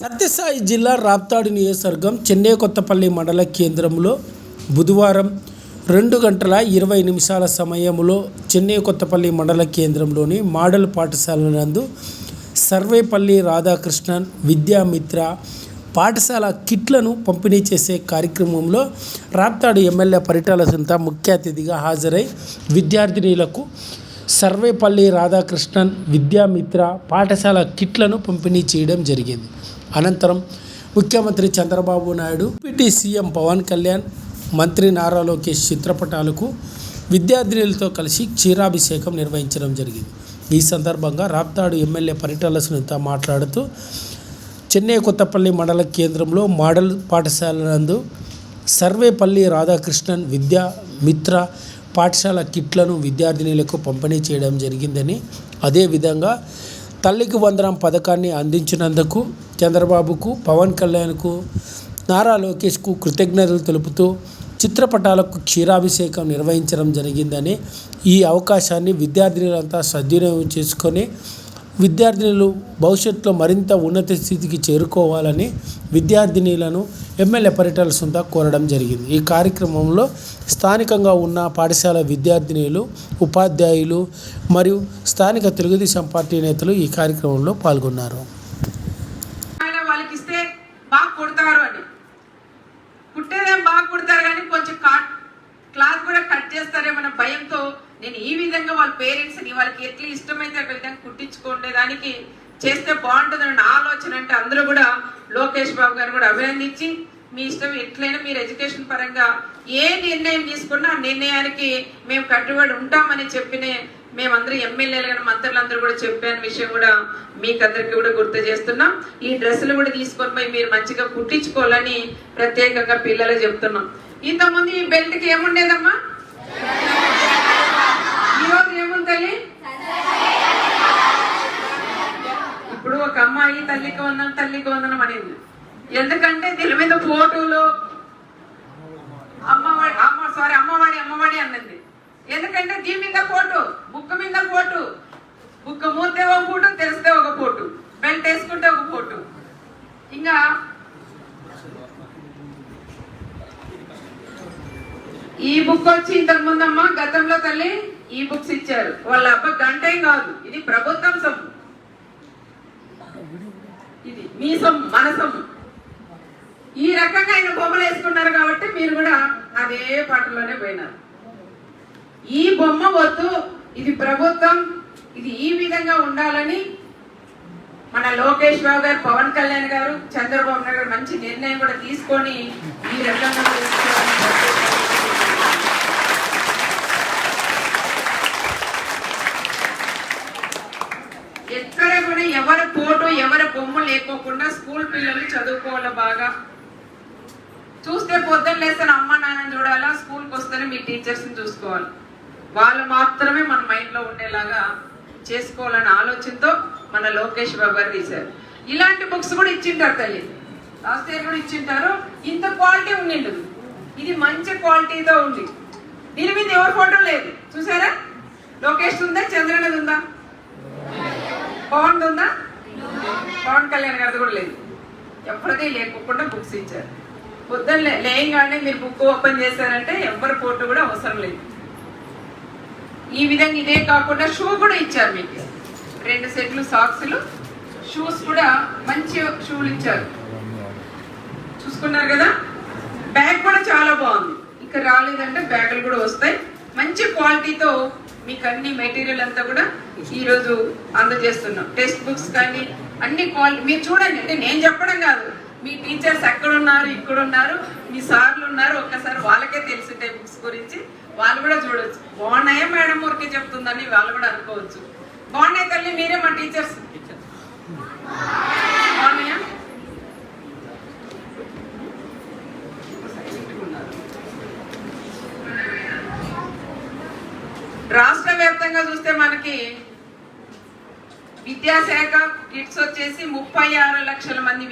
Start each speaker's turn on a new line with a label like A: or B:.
A: సత్యసాయి జిల్లా రాప్తాడు నియోజకవర్గం చెన్నైకొత్తపల్లి మండల కేంద్రంలో బుధవారం 2:20 సమయంలో చెన్నైకొత్తపల్లి మండల కేంద్రంలోని మోడల్ పాఠశాల నందు సర్వేపల్లి రాధాకృష్ణన్ విద్యామిత్ర పాఠశాల కిట్లను పంపిణీ చేసే కార్యక్రమంలో రాప్తాడు ఎమ్మెల్యే పరిటాల సునీత ముఖ్య అతిథిగా హాజరై విద్యార్థినులకు సర్వేపల్లి రాధాకృష్ణన్ విద్యామిత్ర పాఠశాల కిట్లను పంపిణీ చేయడం జరిగింది. అనంతరం ముఖ్యమంత్రి చంద్రబాబు నాయుడు, డిప్యూటీ సీఎం పవన్ కళ్యాణ్, మంత్రి నారా లోకేష్ చిత్రపటాలకు విద్యార్థినులతో కలిసి క్షీరాభిషేకం నిర్వహించడం జరిగింది. ఈ సందర్భంగా రాప్తాడు ఎమ్మెల్యే పరిటాల సునీత మాట్లాడుతూ చెన్నైకొత్తపల్లి మండల కేంద్రంలో మోడల్ పాఠశాల నందు సర్వేపల్లి రాధాకృష్ణన్ విద్యామిత్ర పాఠశాల కిట్లను విద్యార్థినులకు పంపిణీ చేయడం జరిగిందని, అదేవిధంగా తల్లికి వందనం పథకాన్ని అందించినందుకు చంద్రబాబుకు, పవన్ కళ్యాణ్కు, నారా లోకేష్కు కృతజ్ఞతలు తెలుపుతూ చిత్రపటాలకు క్షీరాభిషేకం నిర్వహించడం జరిగిందని, ఈ అవకాశాన్ని విద్యార్థినులంతా సద్వినియోగం చేసుకొని విద్యార్థినులు భవిష్యత్తులో మరింత ఉన్నత స్థితికి చేరుకోవాలని విద్యార్థినులను ఎమ్మెల్యే పరిటాల సునీత కోరడం జరిగింది. ఈ కార్యక్రమంలో స్థానికంగా ఉన్న పాఠశాల విద్యార్థినులు, ఉపాధ్యాయులు మరియు స్థానిక తెలుగుదేశం పార్టీ నేతలు ఈ కార్యక్రమంలో పాల్గొన్నారు.
B: వాళ్ళకిస్తే బాగా కుడతారు అని కుట్టేదేం బాగా కుడతారు కానీ కొంచెం క్లాత్ కూడా కట్ చేస్తారేమన్న భయంతో నేను ఈ విధంగా వాళ్ళ పేరెంట్స్ని వాళ్ళకి ఎట్లా ఇష్టమైతే ఆ విధంగా కుట్టించుకునేదానికి చేస్తే బాగుంటుందని నా ఆలోచన. అంటే అందరూ కూడా లోకేష్ బాబు గారు కూడా అభినందించి మీ ఇష్టం ఎట్లయినా మీరు ఎడ్యుకేషన్ పరంగా ఏ నిర్ణయం తీసుకున్నా ఆ నిర్ణయానికి మేము కట్టుబడి ఉంటామని చెప్పిన మేమందరూ ఎమ్మెల్యేలు కానీ మంత్రులందరూ కూడా చెప్పిన విషయం కూడా మీకు అందరికీ కూడా గుర్తు చేస్తున్నాం. ఈ డ్రెస్సులు కూడా తీసుకొని పోయి మీరు మంచిగా కుట్టించుకోవాలని ప్రత్యేకంగా పిల్లలకు చెప్తున్నాం. ఇంతకుముందు ఈ బెల్ట్కి ఏముండేదమ్మా, ఈరోజు ఏముంది? ఇప్పుడు ఒక అమ్మాయి తల్లికి వందనం అనేది ఎందుకంటే దీని మీద ఫోటోలు అమ్మవాడి అన్నది ఎందుకంటే దీని మీద ఫోటో, బుక్ మీద ఫోటో, బుక్ మూతే ఒక ఫోటో, తెరిస్తే ఒక ఫోటో, బెల్ట్ వేసుకుంటే ఒక ఫోటో. ఇంకా ఈ బుక్ వచ్చి ఇంతకు ముందమ్మా గతంలో తల్లి ఈ బుక్స్ ఇచ్చారు, వాళ్ళ అబ్బా గంటేం కాదు, ఇది ప్రభుత్వం సొమ్ము, ఇది మీ సొమ్ము, మన సొమ్ము. ఈ రకంగా ఆయన బొమ్మలు వేసుకున్నారు కాబట్టి మీరు కూడా అదే పాటలోనే పోయినారు. ఈ బొమ్మ వద్దు, ఇది ప్రభుత్వం, ఇది ఈ విధంగా ఉండాలని మన లోకేష్ బాబు గారు, పవన్ కళ్యాణ్ గారు, చంద్రబాబు నాయుడు గారు మంచి నిర్ణయం కూడా తీసుకొని ఈ రకంగా ఎక్కడ కూడా ఎవరి ఫోటో ఎవరి బొమ్మ లేకోకుండా స్కూల్ పిల్లలు చదువుకోవాలి. బాగా చూస్తే పొద్దున్న లేస్తాను అమ్మ నాన్నని చూడాలా, స్కూల్కి వస్తేనే మీ టీచర్స్ని చూసుకోవాలి, వాళ్ళు మాత్రమే మన మైండ్లో ఉండేలాగా చేసుకోవాలనే ఆలోచనతో మన లోకేష్ బాబు గారు తీశారు. ఇలాంటి బుక్స్ కూడా ఇచ్చింటారు తల్లి, లాస్ట్ ఇయర్ కూడా ఇచ్చింటారు. ఇంత క్వాలిటీ ఉండిండదు, ఇది మంచి క్వాలిటీతో ఉంది. దీని మీద ఎవరి ఫోటో లేదు చూసారా? లోకేష్ ఉందా, చంద్రనది ఉందా, పవన్ ఉందా, పవన్ కళ్యాణ్ గారిది కూడా లేదు. ఎవరిది లేకుండా బుక్స్ ఇచ్చారు. పొద్దున్న లేయంగానే మీరు బుక్ ఓపెన్ చేశారంటే ఎవరి ఫోటో కూడా అవసరం లేదు. ఈ విధంగా ఇదే కాకుండా షూ కూడా ఇచ్చారు మీకు, 2 సెట్లు సాక్స్లు, షూస్ కూడా మంచి షూలు ఇచ్చారు, చూసుకున్నారు కదా. బ్యాగ్ కూడా చాలా బాగుంది, ఇక్కడ రాలేదంటే బ్యాగులు కూడా వస్తాయి. మంచి క్వాలిటీతో మీకు అన్ని మెటీరియల్ అంతా కూడా ఈరోజు అందజేస్తున్నాం. టెక్స్ట్ బుక్స్ కానీ అన్ని క్వాలిటీ మీరు చూడండి. అంటే నేను చెప్పడం కాదు, మీ టీచర్స్ ఎక్కడున్నారు, ఇక్కడున్నారు, మీ సార్లు ఉన్నారు, ఒక్కసారి వాళ్ళకే తెలిసింటాయి బుక్స్ గురించి, వాళ్ళు కూడా చూడవచ్చు. బాగున్నాయా మేడం ఊరికే చెప్తుందని వాళ్ళు కూడా అనుకోవచ్చు. బాగున్నాయి తల్లి, మీరే మా టీచర్స్, బాగున్నాయా? రాష్ట్ర వ్యాప్తంగా చూస్తే మనకి విద్యాశాఖ కిట్స్ వచ్చేసి 36 లక్షల మంది